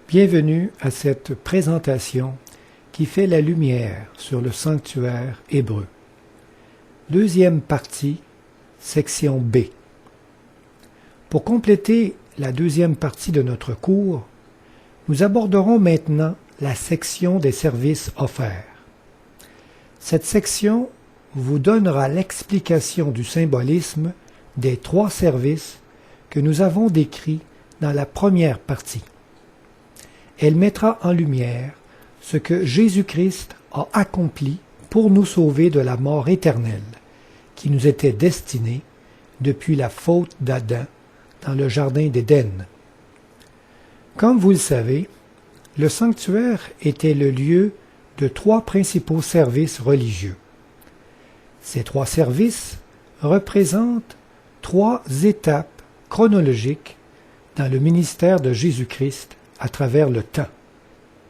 Bienvenue à cette présentation qui fait la lumière sur le sanctuaire hébreu. Deuxième partie, section B. Pour compléter la deuxième partie de notre cours, nous aborderons maintenant la section des services offerts. Cette section vous donnera l'explication du symbolisme des trois services que nous avons décrits dans la première partie. Elle mettra en lumière ce que Jésus-Christ a accompli pour nous sauver de la mort éternelle qui nous était destinée depuis la faute d'Adam dans le jardin d'Éden. Comme vous le savez, le sanctuaire était le lieu de trois principaux services religieux. Ces trois services représentent trois étapes chronologiques dans le ministère de Jésus-Christ à travers le temps.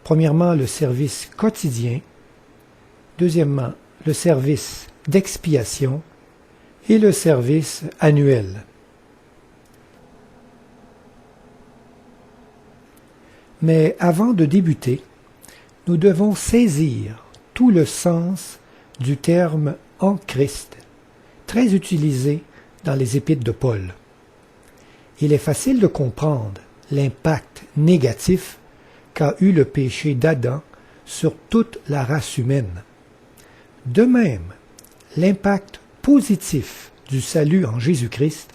Premièrement, le service quotidien. Deuxièmement, le service d'expiation et le service annuel. Mais avant de débuter, nous devons saisir tout le sens du terme « en Christ », très utilisé dans les épîtres de Paul. Il est facile de comprendre l'impact négatif qu'a eu le péché d'Adam sur toute la race humaine. De même, l'impact positif du salut en Jésus-Christ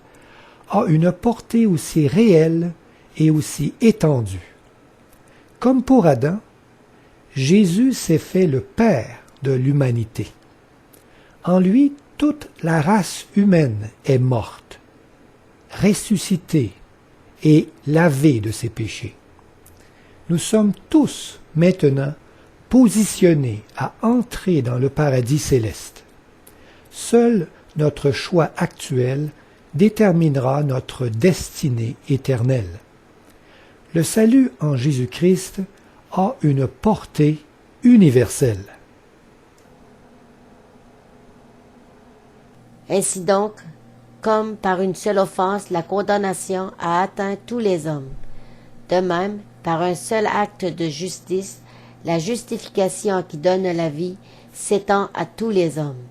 a une portée aussi réelle et aussi étendue. Comme pour Adam, Jésus s'est fait le Père de l'humanité. En lui, toute la race humaine est morte, ressuscitée et lavée de ses péchés. Nous sommes tous maintenant positionnés à entrer dans le paradis céleste. Seul notre choix actuel déterminera notre destinée éternelle. Le salut en Jésus-Christ a une portée universelle. Ainsi donc, comme par une seule offense, la condamnation a atteint tous les hommes. De même, par un seul acte de justice, la justification qui donne la vie s'étend à tous les hommes.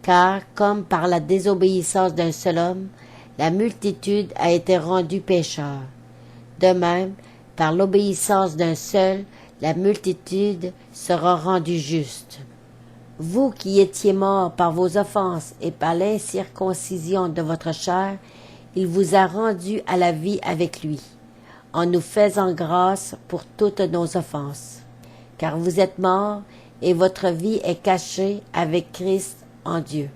Car, comme par la désobéissance d'un seul homme, la multitude a été rendue pécheur. De même, par l'obéissance d'un seul, la multitude sera rendue juste. Vous qui étiez morts par vos offenses et par l'incirconcision de votre chair, il vous a rendus à la vie avec lui, en nous faisant grâce pour toutes nos offenses. Car vous êtes morts et votre vie est cachée avec Christ en Dieu.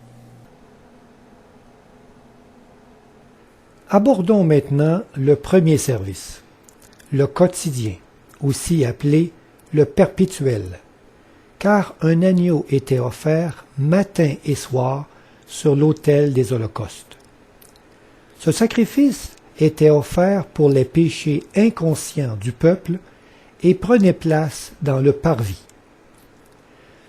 Abordons maintenant le premier service, le quotidien, aussi appelé le perpétuel, car un agneau était offert matin et soir sur l'autel des holocaustes. Ce sacrifice était offert pour les péchés inconscients du peuple et prenait place dans le parvis.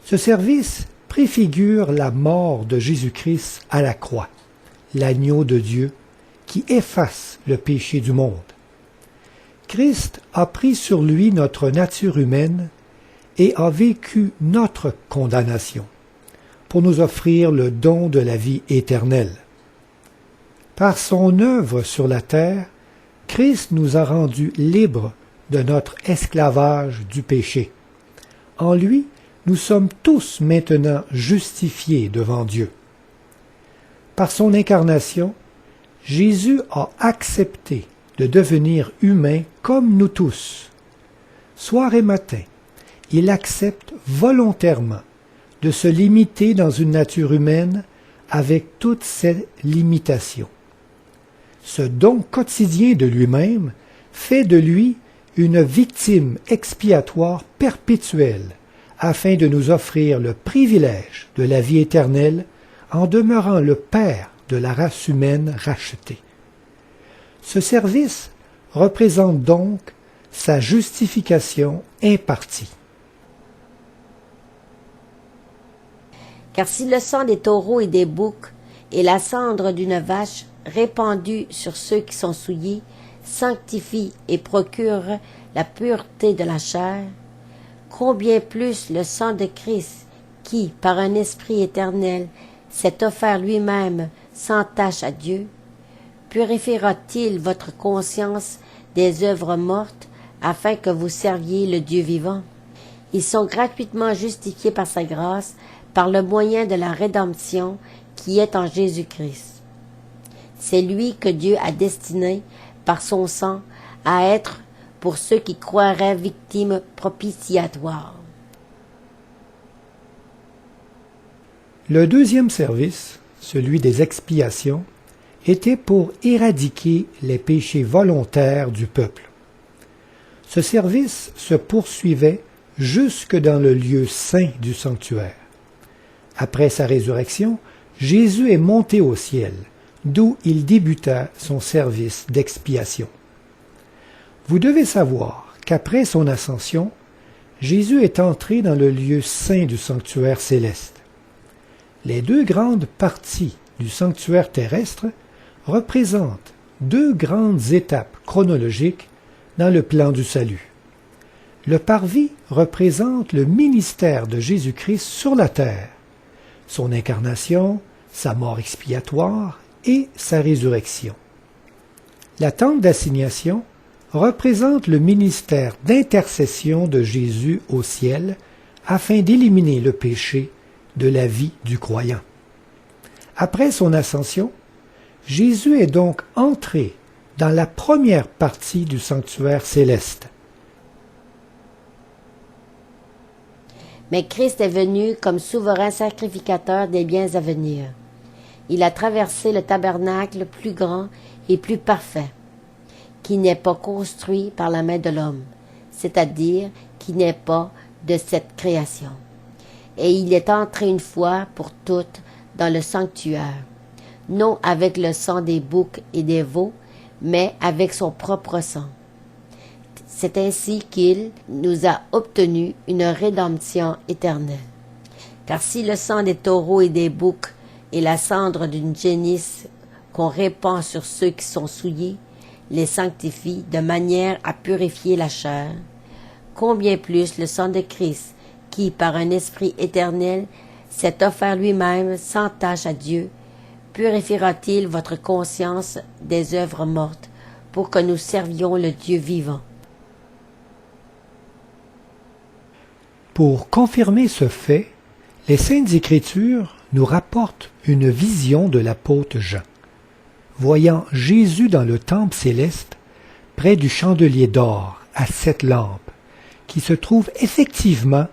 Ce service préfigure la mort de Jésus-Christ à la croix, l'agneau de Dieu qui efface le péché du monde. Christ a pris sur lui notre nature humaine et a vécu notre condamnation pour nous offrir le don de la vie éternelle. Par son œuvre sur la terre, Christ nous a rendus libres de notre esclavage du péché. En lui, nous sommes tous maintenant justifiés devant Dieu. Par son incarnation, Jésus a accepté de devenir humain comme nous tous. Soir et matin, il accepte volontairement de se limiter dans une nature humaine avec toutes ses limitations. Ce don quotidien de lui-même fait de lui une victime expiatoire perpétuelle afin de nous offrir le privilège de la vie éternelle en demeurant le Père de la race humaine rachetée. Ce service représente donc sa justification impartie. Car si le sang des taureaux et des boucs et la cendre d'une vache répandue sur ceux qui sont souillés sanctifie et procure la pureté de la chair, combien plus le sang de Christ, qui, par un esprit éternel, s'est offert lui-même sans tache à Dieu, purifiera-t-il votre conscience des œuvres mortes, afin que vous serviez le Dieu vivant? Ils sont gratuitement justifiés par sa grâce, par le moyen de la rédemption qui est en Jésus-Christ. C'est lui que Dieu a destiné, par son sang, à être, pour ceux qui croiraient, victimes propitiatoires. Le deuxième service, celui des expiations, était pour éradiquer les péchés volontaires du peuple. Ce service se poursuivait jusque dans le lieu saint du sanctuaire. Après sa résurrection, Jésus est monté au ciel, d'où il débuta son service d'expiation. Vous devez savoir qu'après son ascension, Jésus est entré dans le lieu saint du sanctuaire céleste. Les deux grandes parties du sanctuaire terrestre représentent deux grandes étapes chronologiques dans le plan du salut. Le parvis représente le ministère de Jésus-Christ sur la terre, son incarnation, sa mort expiatoire et sa résurrection. La tente d'assignation représente le ministère d'intercession de Jésus au ciel afin d'éliminer le péché de la vie du croyant. Après son ascension, Jésus est donc entré dans la première partie du sanctuaire céleste. Mais Christ est venu comme souverain sacrificateur des biens à venir. Il a traversé le tabernacle plus grand et plus parfait, qui n'est pas construit par la main de l'homme, c'est-à-dire qui n'est pas de cette création. Et il est entré une fois pour toutes dans le sanctuaire, non avec le sang des boucs et des veaux, mais avec son propre sang. C'est ainsi qu'il nous a obtenu une rédemption éternelle. Car si le sang des taureaux et des boucs et la cendre d'une génisse qu'on répand sur ceux qui sont souillés les sanctifie de manière à purifier la chair, combien plus le sang de Christ, qui, par un esprit éternel, s'est offert lui-même sans tache à Dieu, purifiera-t-il votre conscience des œuvres mortes, pour que nous servions le Dieu vivant. Pour confirmer ce fait, les Saintes Écritures nous rapportent une vision de l'apôtre Jean, voyant Jésus dans le temple céleste, près du chandelier d'or à 7 lampes, qui se trouve effectivement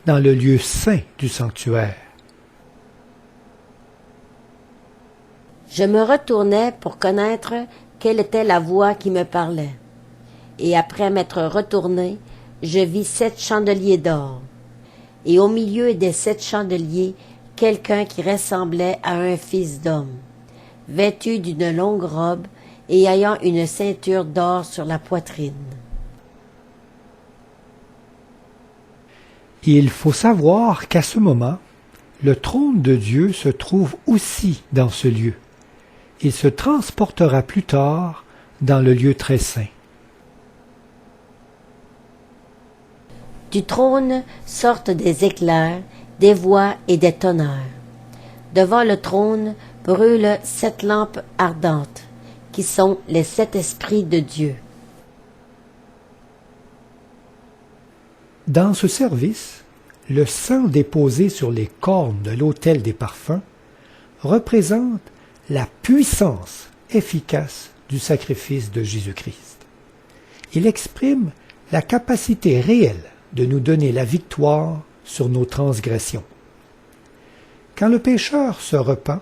dans le lieu saint du sanctuaire. Je me retournai pour connaître quelle était la voix qui me parlait. Et après m'être retourné, je vis 7 chandeliers d'or. Et au milieu des 7 chandeliers, quelqu'un qui ressemblait à un fils d'homme, vêtu d'une longue robe et ayant une ceinture d'or sur la poitrine. Il faut savoir qu'à ce moment, le trône de Dieu se trouve aussi dans ce lieu. Il se transportera plus tard dans le lieu très saint. Du trône sortent des éclairs, des voix et des tonnerres. Devant le trône brûlent 7 lampes ardentes, qui sont les 7 esprits de Dieu. Dans ce service, le sang déposé sur les cornes de l'autel des parfums représente la puissance efficace du sacrifice de Jésus-Christ. Il exprime la capacité réelle de nous donner la victoire sur nos transgressions. Quand le pécheur se repent,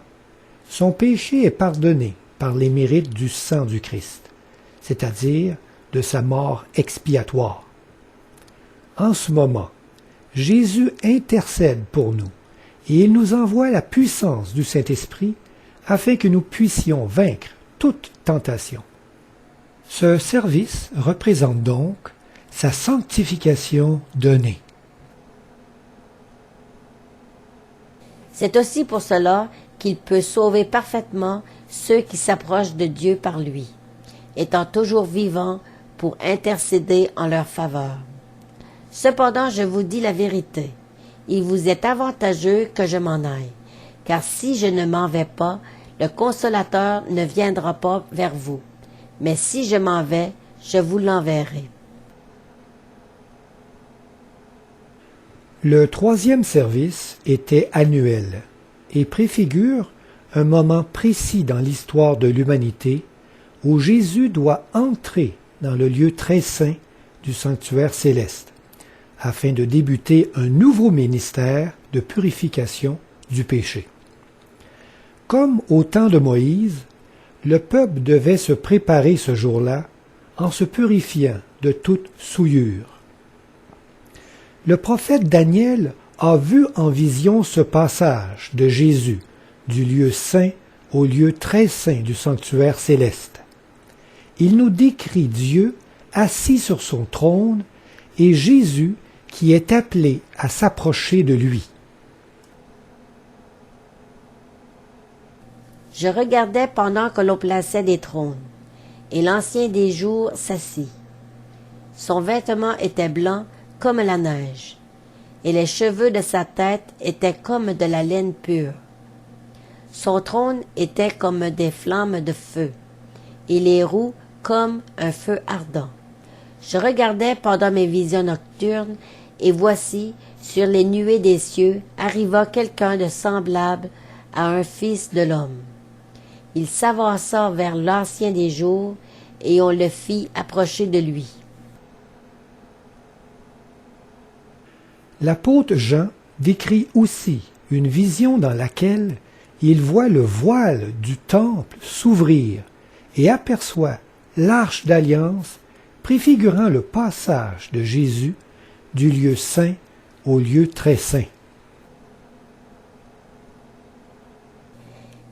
son péché est pardonné par les mérites du sang du Christ, c'est-à-dire de sa mort expiatoire. En ce moment, Jésus intercède pour nous et il nous envoie la puissance du Saint-Esprit afin que nous puissions vaincre toute tentation. Ce service représente donc sa sanctification donnée. C'est aussi pour cela qu'il peut sauver parfaitement ceux qui s'approchent de Dieu par lui, étant toujours vivant pour intercéder en leur faveur. Cependant, je vous dis la vérité. Il vous est avantageux que je m'en aille, car si je ne m'en vais pas, le Consolateur ne viendra pas vers vous. Mais si je m'en vais, je vous l'enverrai. Le troisième service était annuel et préfigure un moment précis dans l'histoire de l'humanité où Jésus doit entrer dans le lieu très saint du sanctuaire céleste, afin de débuter un nouveau ministère de purification du péché. Comme au temps de Moïse, le peuple devait se préparer ce jour-là en se purifiant de toute souillure. Le prophète Daniel a vu en vision ce passage de Jésus du lieu saint au lieu très saint du sanctuaire céleste. Il nous décrit Dieu assis sur son trône et Jésus qui est appelé à s'approcher de lui. Je regardais pendant que l'on plaçait des trônes, et l'Ancien des jours s'assit. Son vêtement était blanc comme la neige, et les cheveux de sa tête étaient comme de la laine pure. Son trône était comme des flammes de feu, et les roues comme un feu ardent. Je regardais pendant mes visions nocturnes, et voici, sur les nuées des cieux, arriva quelqu'un de semblable à un fils de l'homme. Il s'avança vers l'Ancien des jours, et on le fit approcher de lui. L'apôtre Jean décrit aussi une vision dans laquelle il voit le voile du temple s'ouvrir et aperçoit l'arche d'alliance préfigurant le passage de Jésus du lieu saint au lieu très saint.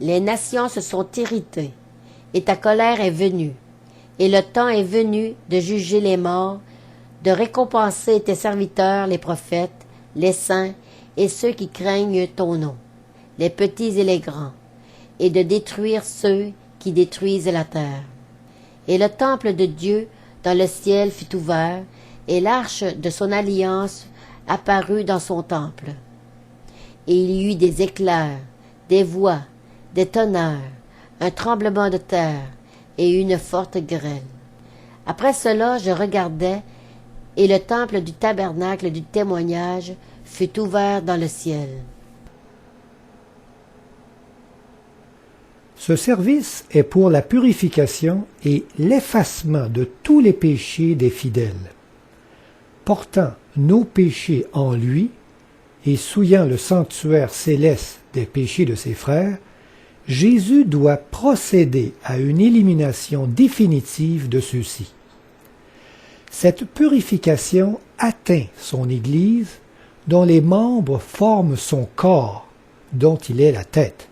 Les nations se sont irritées, et ta colère est venue, et le temps est venu de juger les morts, de récompenser tes serviteurs, les prophètes, les saints et ceux qui craignent ton nom, les petits et les grands, et de détruire ceux qui détruisent la terre. Et le temple de Dieu dans le ciel fut ouvert, et l'arche de son alliance apparut dans son temple. Et il y eut des éclairs, des voix, des tonnerres, un tremblement de terre et une forte grêle. Après cela, je regardais, et le temple du tabernacle du témoignage fut ouvert dans le ciel. Ce service est pour la purification et l'effacement de tous les péchés des fidèles. Portant nos péchés en lui et souillant le sanctuaire céleste des péchés de ses frères, Jésus doit procéder à une élimination définitive de ceux-ci. Cette purification atteint son Église, dont les membres forment son corps, dont il est la tête.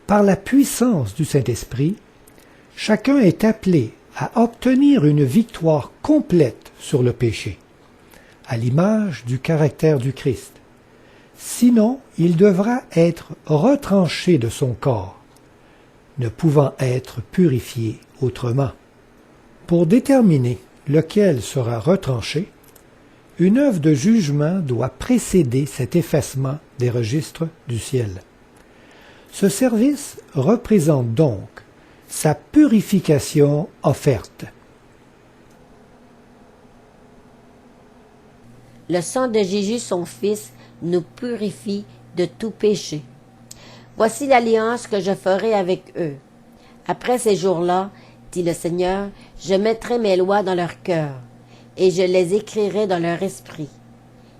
Par la puissance du Saint-Esprit, chacun est appelé à obtenir une victoire complète sur le péché, à l'image du caractère du Christ. Sinon, il devra être retranché de son corps, ne pouvant être purifié autrement. Pour déterminer lequel sera retranché, une œuvre de jugement doit précéder cet effacement des registres du ciel. Ce service représente donc sa purification offerte. Le sang de Jésus, son Fils, nous purifie de tout péché. Voici l'alliance que je ferai avec eux. Après ces jours-là, dit le Seigneur, je mettrai mes lois dans leur cœur, et je les écrirai dans leur esprit.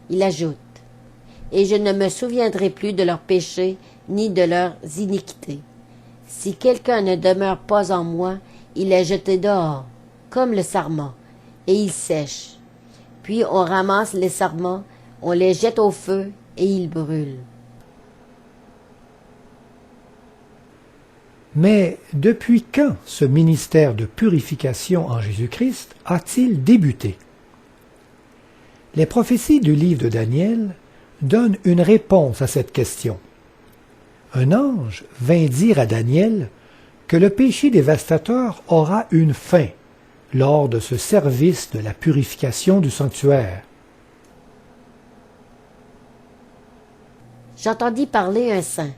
Il ajoute, et je ne me souviendrai plus de leurs péchés ni de leurs iniquités. Si quelqu'un ne demeure pas en moi, il est jeté dehors, comme le sarment, et il sèche. Puis on ramasse les sarments, on les jette au feu, et ils brûlent. Mais depuis quand ce ministère de purification en Jésus-Christ a-t-il débuté? Les prophéties du livre de Daniel donnent une réponse à cette question. Un ange vint dire à Daniel que le péché dévastateur aura une fin lors de ce service de la purification du sanctuaire. J'entendis parler un saint,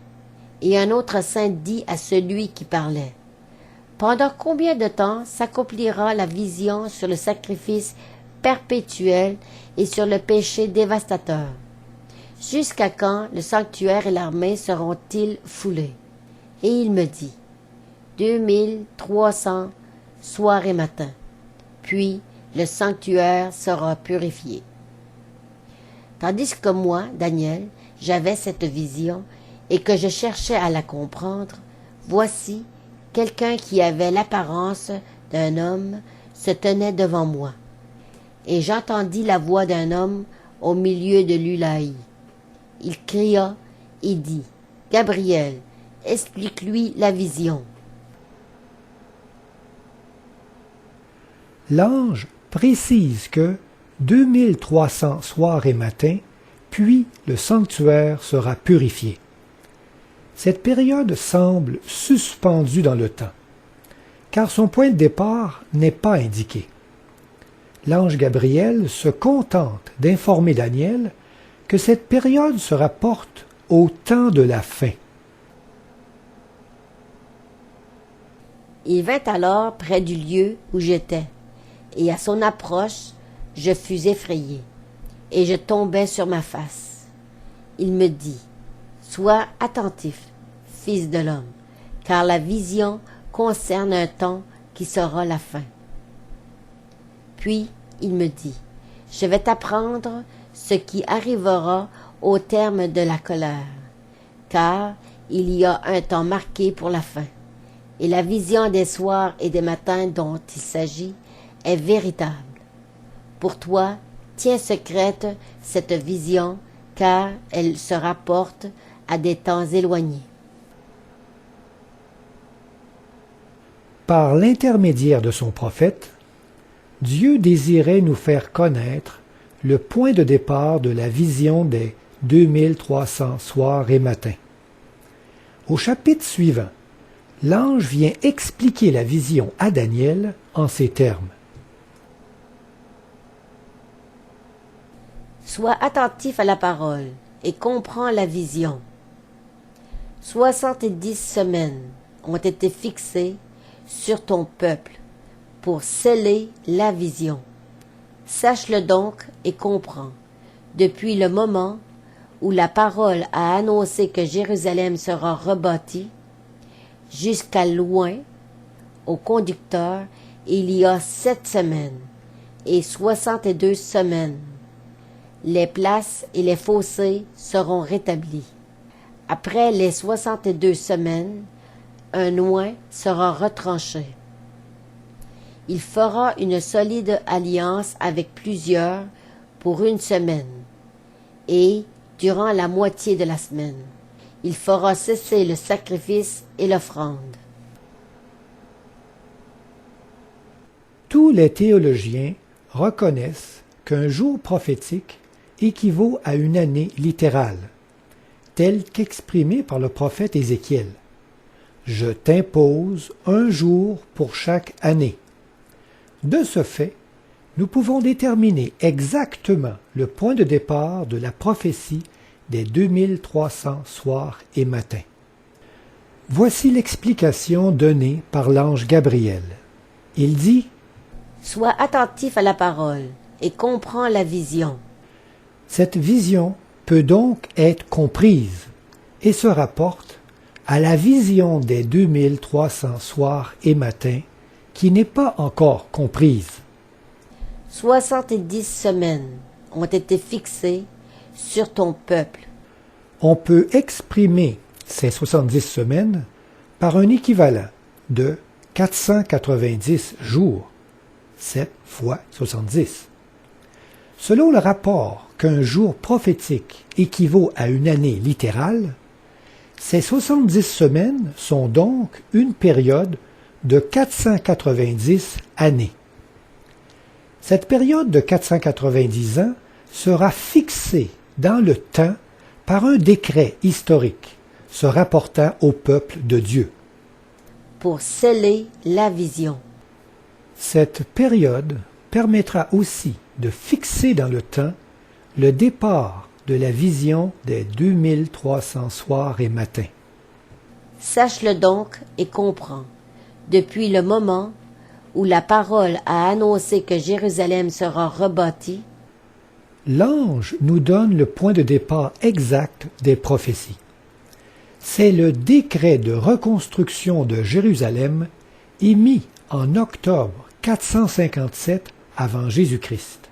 et un autre saint dit à celui qui parlait, « Pendant combien de temps s'accomplira la vision sur le sacrifice perpétuel et sur le péché dévastateur? Jusqu'à quand le sanctuaire et l'armée seront-ils foulés? » Et il me dit, 2300 soir et matin, puis le sanctuaire sera purifié. Tandis que moi, Daniel, j'avais cette vision et que je cherchais à la comprendre, voici, quelqu'un qui avait l'apparence d'un homme se tenait devant moi. Et j'entendis la voix d'un homme au milieu de l'Ulaï. Il cria et dit, « Gabriel, explique-lui la vision. » L'ange précise que 2300 soirs et matins, puis le sanctuaire sera purifié. Cette période semble suspendue dans le temps, car son point de départ n'est pas indiqué. L'ange Gabriel se contente d'informer Daniel que cette période se rapporte au temps de la fin. Il vint alors près du lieu où j'étais, et à son approche, je fus effrayé, et je tombai sur ma face. Il me dit, « Sois attentif, fils de l'homme, car la vision concerne un temps qui sera la fin. » Puis il me dit, « Je vais t'apprendre ce qui arrivera au terme de la colère, car il y a un temps marqué pour la fin, et la vision des soirs et des matins dont il s'agit est véritable. Pour toi, tiens secrète cette vision, car elle se rapporte à des temps éloignés. » Par l'intermédiaire de son prophète, Dieu désirait nous faire connaître le point de départ de la vision des 2300 soirs et matins. Au chapitre suivant, l'ange vient expliquer la vision à Daniel en ces termes. Sois attentif à la parole et comprends la vision. 70 semaines ont été fixées sur ton peuple pour sceller la vision. Sache-le donc et comprends, depuis le moment où la parole a annoncé que Jérusalem sera rebâtie, jusqu'à loin, au conducteur, il y a 7 semaines et 62 semaines. Les places et les fossés seront rétablis. Après les 62 semaines, un oint sera retranché. Il fera une solide alliance avec plusieurs pour 1 semaine, et durant la moitié de la semaine, il fera cesser le sacrifice et l'offrande. Tous les théologiens reconnaissent qu'un jour prophétique équivaut à une année littérale, telle qu'exprimée par le prophète Ézéchiel. « Je t'impose un jour pour chaque année. » De ce fait, nous pouvons déterminer exactement le point de départ de la prophétie des 2300 soirs et matins. Voici l'explication donnée par l'ange Gabriel. Il dit, « Sois attentif à la parole et comprends la vision. » Cette vision peut donc être comprise et se rapporte à la vision des 2300 soirs et matins qui n'est pas encore comprise. 70 semaines ont été fixées sur ton peuple. On peut exprimer ces 70 semaines par un équivalent de 490 jours, 7 fois 70. Selon le rapport qu'un jour prophétique équivaut à une année littérale, ces 70 semaines sont donc une période de 490 années. Cette période de 490 ans sera fixée dans le temps par un décret historique se rapportant au peuple de Dieu. Pour sceller la vision. Cette période permettra aussi de fixer dans le temps le départ de la vision des 2300 soirs et matins. Sache-le donc et comprends. Depuis le moment où la parole a annoncé que Jérusalem sera rebâtie, l'ange nous donne le point de départ exact des prophéties. C'est le décret de reconstruction de Jérusalem émis en octobre 457 avant Jésus-Christ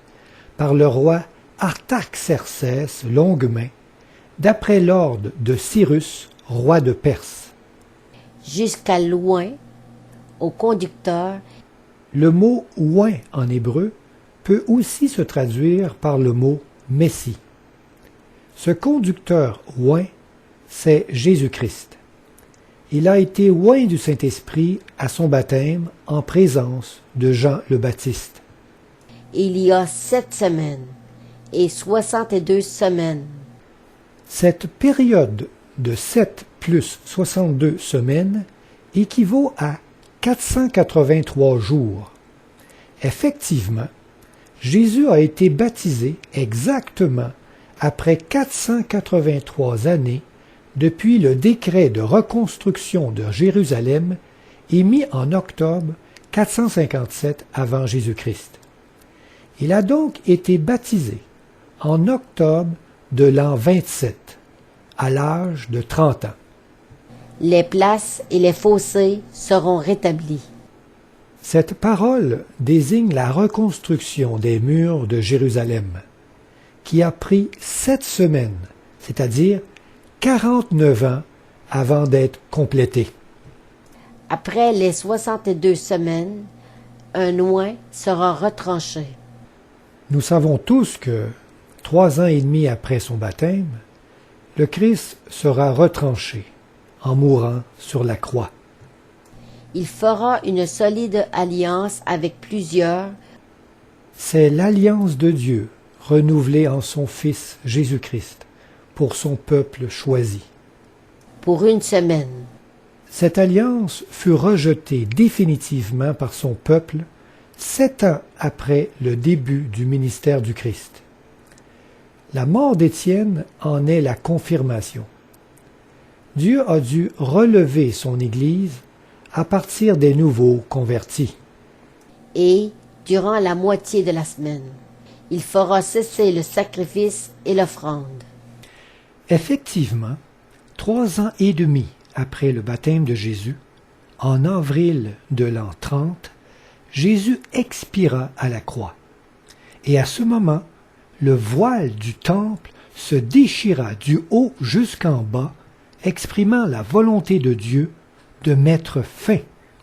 par le roi Artaxerxès Longuemain, d'après l'ordre de Cyrus, roi de Perse. jusqu'à loin, au conducteur, Le mot « oint » en hébreu peut aussi se traduire par le mot « Messie ». Ce conducteur « oint », c'est Jésus-Christ. Il a été oint du Saint-Esprit à son baptême en présence de Jean le Baptiste. il y a 7 semaines et 62 semaines. Cette période de 7 plus 62 semaines équivaut à 483 jours. Effectivement, Jésus a été baptisé exactement après 483 années depuis le décret de reconstruction de Jérusalem émis en octobre 457 avant Jésus-Christ. Il a donc été baptisé en octobre de l'an 27, à l'âge de 30 ans. Les places et les fossés seront rétablis. Cette parole désigne la reconstruction des murs de Jérusalem, qui a pris 7 semaines, c'est-à-dire 49 ans avant d'être complétée. Après les 62 semaines, un oint sera retranché. Nous savons tous que, 3 ans et demi après son baptême, le Christ sera retranché en mourant sur la croix. Il fera une solide alliance avec plusieurs. C'est l'alliance de Dieu renouvelée en son Fils Jésus-Christ pour son peuple choisi. Pour une semaine. Cette alliance fut rejetée définitivement par son peuple 7 ans après le début du ministère du Christ. La mort d'Étienne en est la confirmation. Dieu a dû relever son Église à partir des nouveaux convertis. Et, durant la moitié de la semaine, il fera cesser le sacrifice et l'offrande. Effectivement, 3 ans et demi après le baptême de Jésus, en avril de l'an 30, Jésus expira à la croix. Et à ce moment, le voile du temple se déchira du haut jusqu'en bas, exprimant la volonté de Dieu de mettre fin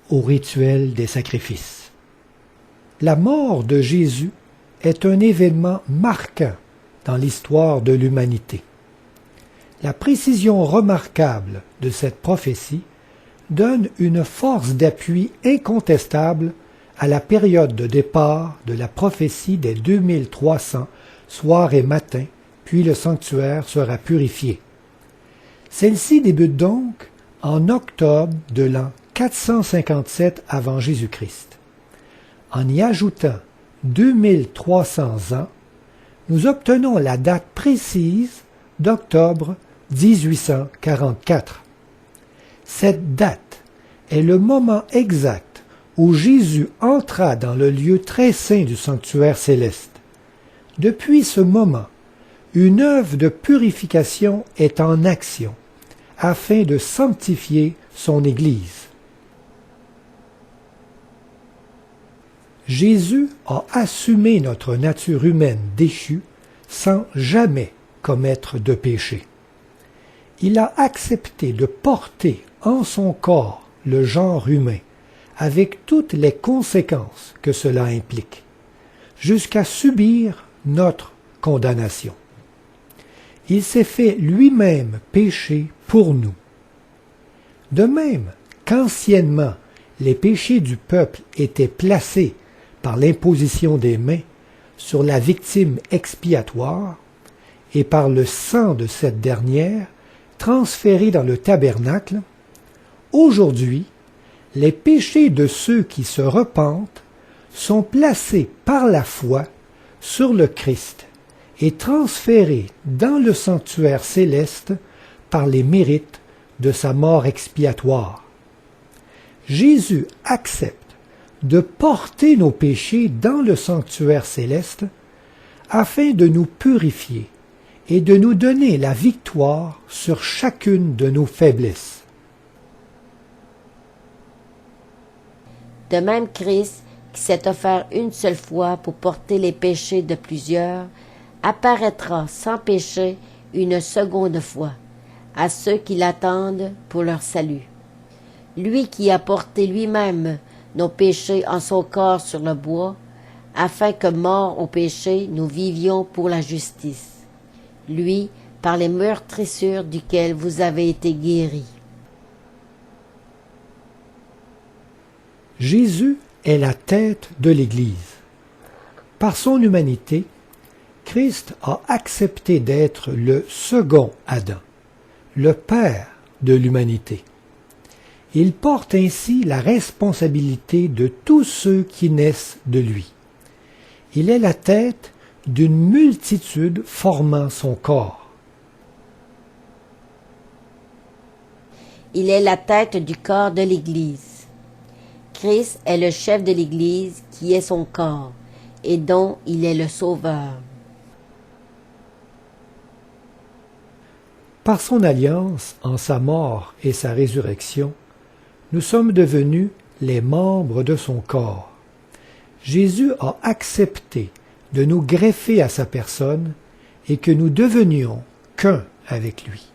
au rituel des sacrifices. La mort de Jésus est un événement marquant dans l'histoire de l'humanité. La précision remarquable de cette prophétie donne une force d'appui incontestable à la période de départ de la prophétie des 2300 soirs et matins, puis le sanctuaire sera purifié. Celle-ci débute donc en octobre de l'an 457 avant Jésus-Christ. En y ajoutant 2300 ans, nous obtenons la date précise d'octobre 1844. Cette date est le moment exact où Jésus entra dans le lieu très saint du sanctuaire céleste. Depuis ce moment, une œuvre de purification est en action afin de sanctifier son Église. Jésus a assumé notre nature humaine déchue sans jamais commettre de péché. Il a accepté de porter en son corps le genre humain, avec toutes les conséquences que cela implique, jusqu'à subir notre condamnation. Il s'est fait lui-même péché pour nous. De même qu'anciennement les péchés du peuple étaient placés par l'imposition des mains sur la victime expiatoire et par le sang de cette dernière transféré dans le tabernacle, aujourd'hui, les péchés de ceux qui se repentent sont placés par la foi sur le Christ et transférés dans le sanctuaire céleste par les mérites de sa mort expiatoire. Jésus accepte de porter nos péchés dans le sanctuaire céleste afin de nous purifier et de nous donner la victoire sur chacune de nos faiblesses. De même, Christ, qui s'est offert une seule fois pour porter les péchés de plusieurs, apparaîtra sans péché une seconde fois à ceux qui l'attendent pour leur salut. Lui qui a porté lui-même nos péchés en son corps sur le bois, afin que, morts au péché, nous vivions pour la justice. Lui, par les meurtrissures duquel vous avez été guéris. Jésus est la tête de l'Église. Par son humanité, Christ a accepté d'être le second Adam, le Père de l'humanité. Il porte ainsi la responsabilité de tous ceux qui naissent de lui. Il est la tête d'une multitude formant son corps. Il est la tête du corps de l'Église. Christ est le chef de l'Église qui est son corps et dont il est le sauveur. Par son alliance en sa mort et sa résurrection, nous sommes devenus les membres de son corps. Jésus a accepté de nous greffer à sa personne et que nous devenions qu'un avec lui.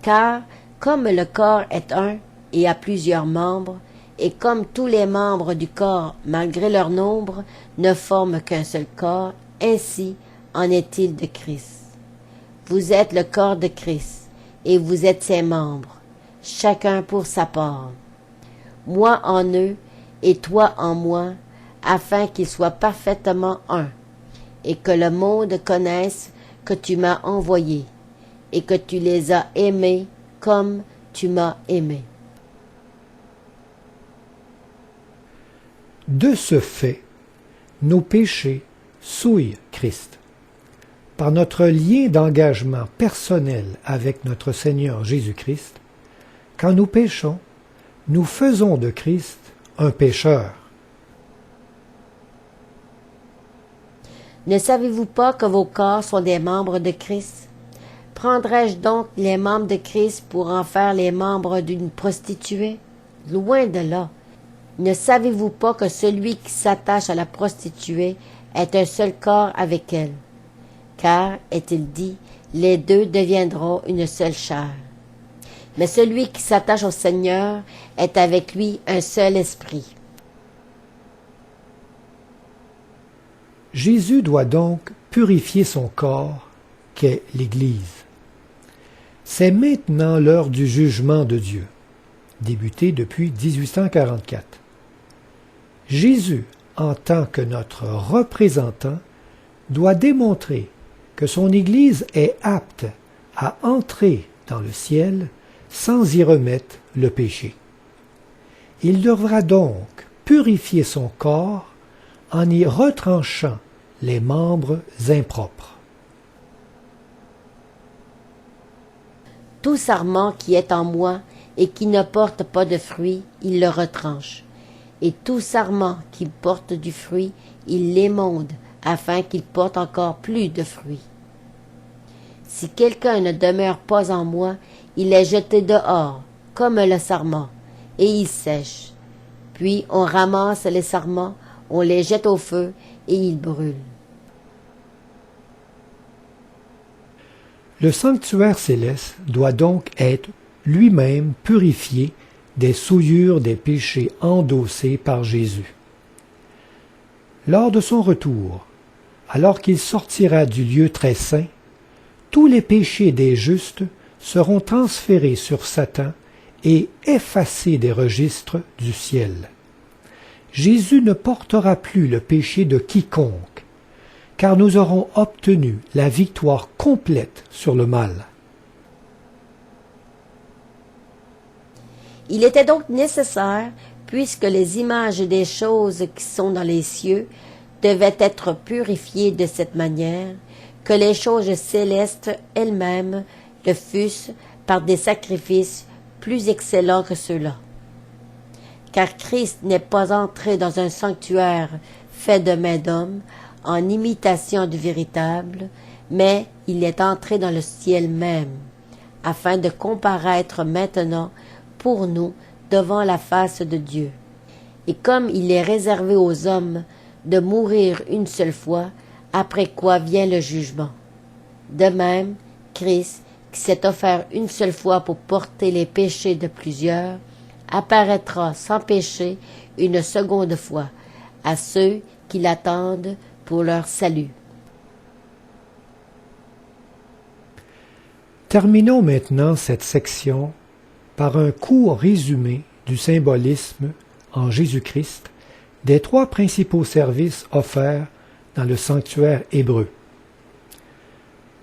Car, comme le corps est un et a plusieurs membres, et comme tous les membres du corps, malgré leur nombre, ne forment qu'un seul corps, ainsi en est-il de Christ. Vous êtes le corps de Christ, et vous êtes ses membres, chacun pour sa part. Moi en eux, et toi en moi, afin qu'ils soient parfaitement un, et que le monde connaisse que tu m'as envoyé, et que tu les as aimés comme tu m'as aimé. De ce fait, nos péchés souillent Christ. Par notre lien d'engagement personnel avec notre Seigneur Jésus-Christ, quand nous péchons, nous faisons de Christ un pécheur. Ne savez-vous pas que vos corps sont des membres de Christ? Prendrais-je donc les membres de Christ pour en faire les membres d'une prostituée? Loin de là. Ne savez-vous pas que celui qui s'attache à la prostituée est un seul corps avec elle? Car, est-il dit, les deux deviendront une seule chair. Mais celui qui s'attache au Seigneur est avec lui un seul esprit. Jésus doit donc purifier son corps, qu'est l'Église. C'est maintenant l'heure du jugement de Dieu, débuté depuis 1844. Jésus, en tant que notre représentant, doit démontrer que son Église est apte à entrer dans le ciel sans y remettre le péché. Il devra donc purifier son corps en y retranchant les membres impropres. Tout sarment qui est en moi et qui ne porte pas de fruit, il le retranche. Et tout sarment qui porte du fruit, il l'émonde, afin qu'il porte encore plus de fruits. Si quelqu'un ne demeure pas en moi, il est jeté dehors, comme le sarment, et il sèche. Puis on ramasse les sarments, on les jette au feu, et ils brûlent. Le sanctuaire céleste doit donc être lui-même purifié des souillures des péchés endossés par Jésus. Lors de son retour, alors qu'il sortira du lieu très saint, tous les péchés des justes seront transférés sur Satan et effacés des registres du ciel. Jésus ne portera plus le péché de quiconque, car nous aurons obtenu la victoire complète sur le mal. Il était donc nécessaire puisque les images des choses qui sont dans les cieux devaient être purifiées de cette manière, que les choses célestes elles-mêmes le fussent par des sacrifices plus excellents que ceux-là. Car Christ n'est pas entré dans un sanctuaire fait de main d'homme, en imitation du véritable, mais il est entré dans le ciel même, afin de comparaître maintenant pour nous devant la face de Dieu. Et comme il est réservé aux hommes de mourir une seule fois, après quoi vient le jugement. De même, Christ, qui s'est offert une seule fois pour porter les péchés de plusieurs, apparaîtra sans péché une seconde fois à ceux qui l'attendent pour leur salut. Terminons maintenant cette section par un court résumé du symbolisme en Jésus-Christ des trois principaux services offerts dans le sanctuaire hébreu.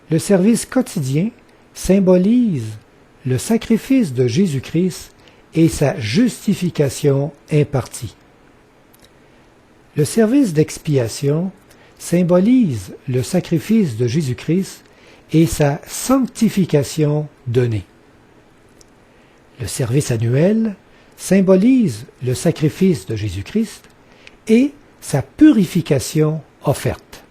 Le service quotidien symbolise le sacrifice de Jésus-Christ et sa justification impartie. Le service d'expiation symbolise le sacrifice de Jésus-Christ et sa sanctification donnée. Le service annuel symbolise le sacrifice de Jésus-Christ et sa purification offerte.